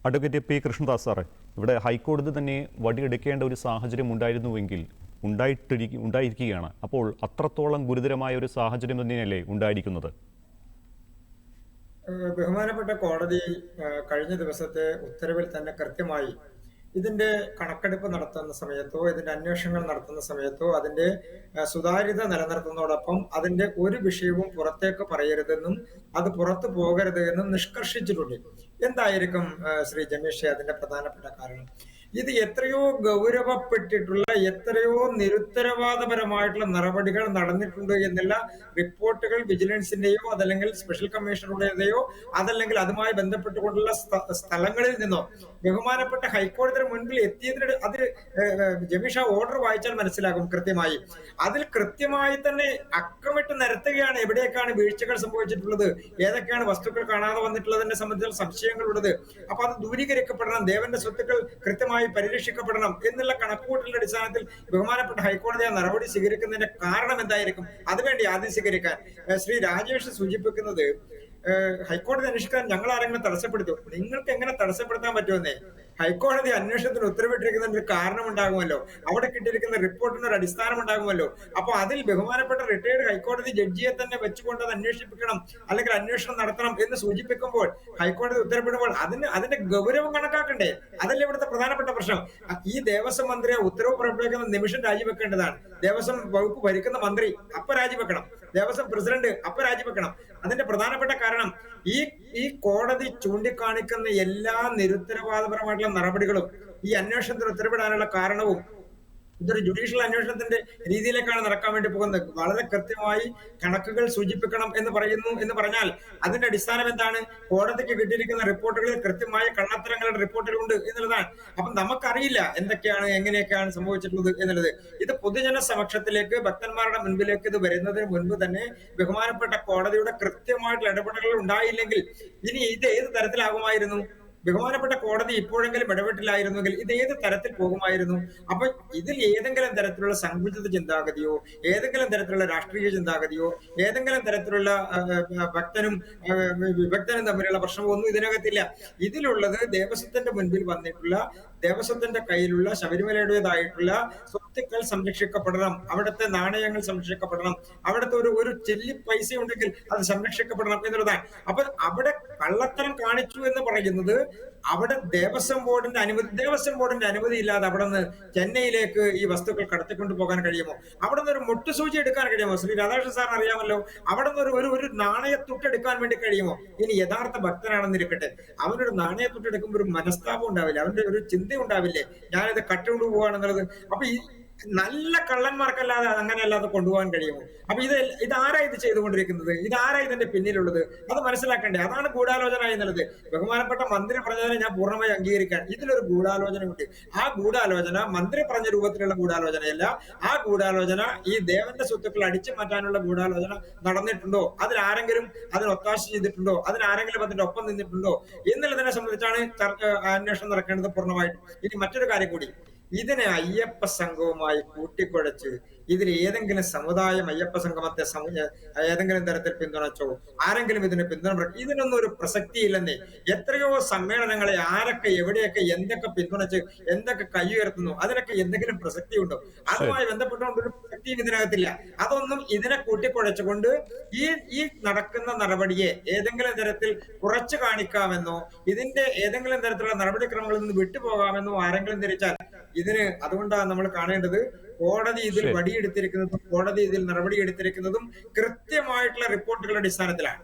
Advocate P Krishnadas സാറേ, ഇവിടെ ഹൈക്കോടതി തന്നെ വടിയെടുക്കേണ്ട ഒരു സാഹചര്യം ഉണ്ടായിരുന്നുവെങ്കിൽ ഉണ്ടായിരിക്കുകയാണ്. അപ്പോൾ അത്രത്തോളം ഗുരുതരമായ ഒരു സാഹചര്യം തന്നെയല്ലേ ഉണ്ടായിരിക്കുന്നത്? ബഹുമാനപ്പെട്ട കോടതി കഴിഞ്ഞ ദിവസത്തെ ഉത്തരവിൽ തന്നെ കൃത്യമായി ഇതിന്റെ കണക്കെടുപ്പ് നടത്തുന്ന സമയത്തോ ഇതിന്റെ അന്വേഷണങ്ങൾ നടത്തുന്ന സമയത്തോ അതിന്റെ സുതാര്യത നിലനിർത്തുന്നതോടൊപ്പം അതിന്റെ ഒരു വിഷയവും പുറത്തേക്ക് പറയരുതെന്നും അത് പുറത്തു പോകരുത് എന്നും നിഷ്കർഷിച്ചിട്ടുണ്ട്. എന്തായിരിക്കും ശ്രീ ജമീഷെ അതിന്റെ പ്രധാനപ്പെട്ട കാരണം? ഇത് എത്രയോ ഗൗരവപ്പെട്ടിട്ടുള്ള എത്രയോ നിരുത്തരവാദപരമായിട്ടുള്ള നടപടികൾ നടന്നിട്ടുണ്ട് എന്നുള്ള റിപ്പോർട്ടുകൾ വിജിലൻസിന്റെയോ അതല്ലെങ്കിൽ സ്പെഷ്യൽ കമ്മീഷണറുടേതയോ അതല്ലെങ്കിൽ അതുമായി ബന്ധപ്പെട്ടുകൊണ്ടുള്ള സ്ഥലങ്ങളിൽ നിന്നോ ബഹുമാനപ്പെട്ട ഹൈക്കോടതിയുടെ മുൻപിൽ എത്തിയതിന് അതിൽ ജമീഷ ഓർഡർ വായിച്ചാൽ മനസ്സിലാകും കൃത്യമായി. അതിൽ കൃത്യമായി തന്നെ അക്കമിട്ട് നിരത്തുകയാണ് എവിടെയൊക്കെയാണ് വീഴ്ചകൾ സംഭവിച്ചിട്ടുള്ളത്, ഏതൊക്കെയാണ് വസ്തുക്കൾ കാണാതെ വന്നിട്ടുള്ളതിനെ സംബന്ധിച്ചുള്ള സംശയങ്ങളുള്ളത്. അപ്പൊ അത് ദൂരീകരിക്കപ്പെടണം, ദേവന്റെ സ്വത്തുക്കൾ കൃത്യമായി പരിരക്ഷിക്കപ്പെടണം എന്നുള്ള കണക്കുകൂട്ടലിന്റെ അടിസ്ഥാനത്തിൽ ബഹുമാനപ്പെട്ട ഹൈക്കോടതി ആ നടപടി സ്വീകരിക്കുന്നതിന്റെ കാരണം എന്തായിരിക്കും? അതുവേണ്ടി ആദ്യം സ്വീകരിക്കാൻ ശ്രീ രാജേഷ് സൂചിപ്പിക്കുന്നത് ഹൈക്കോടതി അന്വേഷിക്കാൻ ഞങ്ങൾ ആരെങ്കിലും തടസ്സപ്പെടുത്തും. നിങ്ങൾക്ക് എങ്ങനെ തടസ്സപ്പെടുത്താൻ പറ്റുമെന്നേ? ഹൈക്കോടതി അന്വേഷണത്തിന് ഉത്തരവിട്ടിരിക്കുന്നതിന് ഒരു കാരണം ഉണ്ടാകുമല്ലോ, അവിടെ കിട്ടിയിരിക്കുന്ന റിപ്പോർട്ടിന് ഒരു അടിസ്ഥാനം ഉണ്ടാകുമല്ലോ. അപ്പൊ അതിൽ ബഹുമാനപ്പെട്ട റിട്ടയർഡ് ഹൈക്കോടതി ജഡ്ജിയെ തന്നെ വെച്ചുകൊണ്ട് അത് അന്വേഷിപ്പിക്കണം അല്ലെങ്കിൽ അന്വേഷണം നടത്തണം എന്ന് സൂചിപ്പിക്കുമ്പോൾ ഹൈക്കോടതി ഉത്തരവിടുമ്പോൾ അതിന്റെ ഗൗരവം കണക്കാക്കണ്ടേ? അതല്ലേ ഇവിടുത്തെ പ്രധാനപ്പെട്ട പ്രശ്നം. ഈ ദേവസ്വം മന്ത്രിയെ ഉത്തരവ് പുറപ്പെടുവിക്കുന്ന നിമിഷം രാജിവെക്കേണ്ടതാണ്. ദേവസ്വം വകുപ്പ് ഭരിക്കുന്ന മന്ത്രി അപ്പൊ രാജിവെക്കണം, ദേവസ്വം പ്രസിഡന്റ് അപ്പൊ രാജിവെക്കണം. അതിന്റെ പ്രധാനപ്പെട്ട കാരണം ഈ കോടതി ചൂണ്ടിക്കാണിക്കുന്ന എല്ലാ നിരുത്തരവാദപരമായിട്ടുള്ള നടപടികളും ഈ അന്വേഷണത്തിന് ഉത്തരവിടാനുള്ള കാരണവും ഇതൊരു ജുഡീഷ്യൽ അന്വേഷണത്തിന്റെ രീതിയിലേക്കാണ് നടക്കാൻ വേണ്ടി പോകുന്നത്. വളരെ കൃത്യമായി കണക്കുകൾ സൂചിപ്പിക്കണം എന്ന് പറഞ്ഞാൽ അതിന്റെ അടിസ്ഥാനം എന്താണ്? കോടതിക്ക് കിട്ടിയിരിക്കുന്ന റിപ്പോർട്ടുകളിൽ കൃത്യമായ കള്ളത്തരങ്ങളുടെ റിപ്പോർട്ടുകളുണ്ട് എന്നുള്ളതാണ്. അപ്പൊ നമുക്കറിയില്ല എന്തൊക്കെയാണ് എങ്ങനെയൊക്കെയാണ് സംഭവിച്ചിട്ടുള്ളത് എന്നുള്ളത്. ഇത് പൊതുജന സമക്ഷത്തിലേക്ക് ഭക്തന്മാരുടെ മുൻപിലേക്ക് ഇത് വരുന്നതിന് മുൻപ് തന്നെ ബഹുമാനപ്പെട്ട കോടതിയുടെ കൃത്യമായിട്ടുള്ള ഇടപെടലുകൾ ഉണ്ടായില്ലെങ്കിൽ ഇനി ഇത് ഏത് തരത്തിലാകുമായിരുന്നു? ബഹുമാനപ്പെട്ട കോടതി ഇപ്പോഴെങ്കിലും ഇടപെട്ടില്ലായിരുന്നെങ്കിൽ ഇത് ഏത് തരത്തിൽ പോകുമായിരുന്നു? അപ്പൊ ഇതിൽ ഏതെങ്കിലും തരത്തിലുള്ള സങ്കുചിത ചിന്താഗതിയോ ഏതെങ്കിലും തരത്തിലുള്ള രാഷ്ട്രീയ ചിന്താഗതിയോ ഏതെങ്കിലും തരത്തിലുള്ള ഭക്തനും വിഭക്തനും തമ്മിലുള്ള പ്രശ്നമോ ഒന്നും ഇതിനകത്തില്ല. ഇതിലുള്ളത് ദേവസ്വത്തിന്റെ മുൻപിൽ വന്നിട്ടുള്ള ദേവസ്വത്തിന്റെ കയ്യിലുള്ള ശബരിമലയുടേതായിട്ടുള്ള സ്വത്തുക്കൾ സംരക്ഷിക്കപ്പെടണം, അവിടുത്തെ നാണയങ്ങൾ സംരക്ഷിക്കപ്പെടണം, അവിടുത്തെ ഒരു ചെല്ലി പൈസ ഉണ്ടെങ്കിൽ അത് സംരക്ഷിക്കപ്പെടണം എന്നുള്ളതാണ്. അപ്പൊ അവിടെ കള്ളത്തരം കാണിച്ചു എന്ന് പറയുന്നത് അവിടെ ദേവസ്വം ബോർഡിന്റെ അനുമതി ഇല്ലാതെ അവിടെ നിന്ന് ചെന്നൈയിലേക്ക് ഈ വസ്തുക്കൾ കടത്തിക്കൊണ്ടു പോകാൻ കഴിയുമോ? അവിടെ നിന്ന് ഒരു മുട്ടുസൂചി എടുക്കാൻ കഴിയുമോ? ശ്രീ രാധാകൃഷ്ണൻ സാറിന് അറിയാമല്ലോ, അവിടെ നിന്ന് ഒരു നാണയത്തുട്ട് എടുക്കാൻ വേണ്ടി കഴിയുമോ? ഇനി യഥാർത്ഥ ഭക്തനാണെന്നിരിക്കട്ടെ, അവനൊരു നാണയത്തുട്ട് എടുക്കുമ്പോൾ ഒരു മനസ്താപം ഉണ്ടാവില്ല, അവന്റെ ഒരു ചിന്ത ഉണ്ടാവില്ലേ, ഞാനിത് കട്ടുകൊണ്ടു പോവാണെന്നുള്ളത്. അപ്പൊ ഈ നല്ല കള്ളന്മാർക്കല്ലാതെ അങ്ങനെയല്ലാതെ കൊണ്ടുപോകാൻ കഴിയുമോ? അപ്പൊ ഇതാരാ ഇത് ചെയ്തുകൊണ്ടിരിക്കുന്നത്? ഇതാരാ ഇതിന്റെ പിന്നിലുള്ളത്? അത് മനസ്സിലാക്കണ്ടേ? അതാണ് ഗൂഢാലോചന എന്നുള്ളത്. ബഹുമാനപ്പെട്ട മന്ത്രി പറഞ്ഞതിനെ ഞാൻ പൂർണ്ണമായി അംഗീകരിക്കാൻ. ഇതിലൊരു ഗൂഢാലോചന ഉണ്ട്. ആ ഗൂഢാലോചന മന്ത്രി പറഞ്ഞ രൂപത്തിലുള്ള ഗൂഢാലോചനയല്ല. ആ ഗൂഢാലോചന ഈ ദേവന്റെ സ്വത്തുക്കൾ അടിച്ചു മാറ്റാനുള്ള ഗൂഢാലോചന നടന്നിട്ടുണ്ടോ? അതിലാരെങ്കിലും അതിന് ഒത്താശ ചെയ്തിട്ടുണ്ടോ? അതിനാരെങ്കിലും അതിന്റെ ഒപ്പം നിന്നിട്ടുണ്ടോ എന്നുള്ളതിനെ സംബന്ധിച്ചാണ് അന്വേഷണം നടക്കേണ്ടത് പൂർണ്ണമായിട്ടും. ഇനി മറ്റൊരു കാര്യം കൂടി, ഇതിനെ അയ്യപ്പ സംഘവുമായി കൂട്ടിക്കുഴച്ച് ഇതിൽ ഏതെങ്കിലും സമുദായം അയ്യപ്പ സംഗമത്തെ ഏതെങ്കിലും തരത്തിൽ പിന്തുണച്ചോ, ആരെങ്കിലും ഇതിന് പിന്തുണ, ഇതിനൊന്നും ഒരു പ്രസക്തിയില്ലെന്നേ. എത്രയോ സമ്മേളനങ്ങളെ ആരൊക്കെ എവിടെയൊക്കെ എന്തൊക്കെ പിന്തുണച്ച് എന്തൊക്കെ കൈ ഉയർത്തുന്നു, അതിനൊക്കെ എന്തെങ്കിലും പ്രസക്തി ഉണ്ടോ? അതുമായി ബന്ധപ്പെട്ടുകൊണ്ടൊരു പ്രസക്തിയും ഇതിനകത്തില്ല. അതൊന്നും ഇതിനെ കൂട്ടിക്കുഴച്ചുകൊണ്ട് ഈ നടക്കുന്ന നടപടിയെ ഏതെങ്കിലും തരത്തിൽ കുറച്ചു കാണിക്കാമെന്നോ ഇതിന്റെ ഏതെങ്കിലും തരത്തിലുള്ള നടപടിക്രമങ്ങളിൽ നിന്ന് വിട്ടുപോകാമെന്നോ ആരെങ്കിലും ധരിച്ചാൽ അതുകൊണ്ടാണ് നമ്മൾ കാണേണ്ടത് കോടതി ഇതിൽ വടിയെടുത്തിരിക്കുന്നതും കോടതി ഇതിൽ നടപടി എടുത്തിരിക്കുന്നതും കൃത്യമായിട്ടുള്ള റിപ്പോർട്ടുകളുടെ അടിസ്ഥാനത്തിലാണ്.